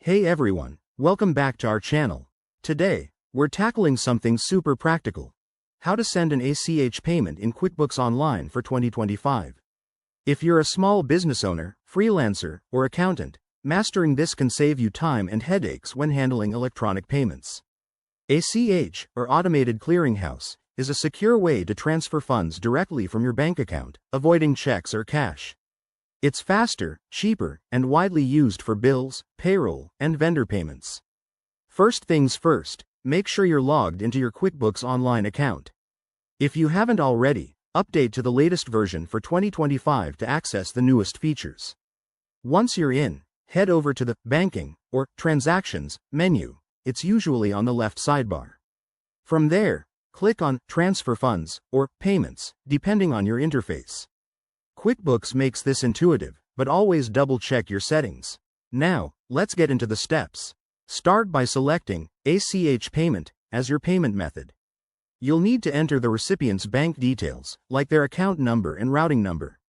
Hey everyone, welcome back to our channel. Today, we're tackling something super practical. How to send an ACH payment in QuickBooks Online for 2025. If you're a small business owner, freelancer, or accountant, mastering this can save you time and headaches when handling electronic payments. ACH, or Automated Clearinghouse, is a secure way to transfer funds directly from your bank account, avoiding checks or cash. It's faster, cheaper, and widely used for bills, payroll, and vendor payments. First things first, make sure you're logged into your QuickBooks Online account. If you haven't already, update to the latest version for 2025 to access the newest features. Once you're in, head over to the Banking or Transactions menu. It's usually on the left sidebar. From there, click on Transfer Funds or Payments, depending on your interface. QuickBooks makes this intuitive, but always double-check your settings. Now, let's get into the steps. Start by selecting ACH Payment as your payment method. You'll need to enter the recipient's bank details, like their account number and routing number.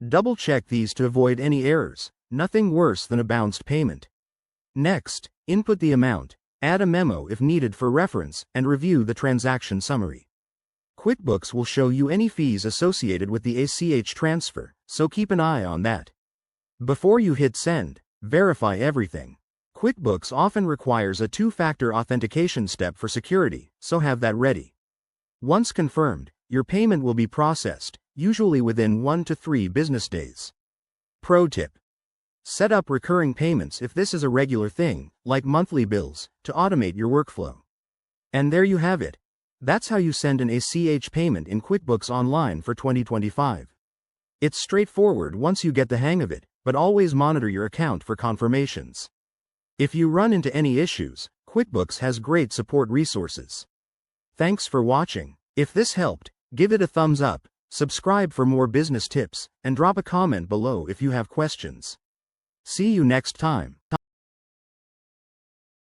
Double-check these to avoid any errors, nothing worse than a bounced payment. Next, input the amount, add a memo if needed for reference, and review the transaction summary. QuickBooks will show you any fees associated with the ACH transfer, so keep an eye on that. Before you hit send, verify everything. QuickBooks often requires a two-factor authentication step for security, so have that ready. Once confirmed, your payment will be processed, usually within 1 to 3 business days. Pro tip: set up recurring payments if this is a regular thing, like monthly bills, to automate your workflow. And there you have it. That's how you send an ACH payment in QuickBooks Online for 2025. It's straightforward once you get the hang of it, but always monitor your account for confirmations. If you run into any issues, QuickBooks has great support resources. Thanks for watching. If this helped, give it a thumbs up, subscribe for more business tips, and drop a comment below if you have questions. See you next time.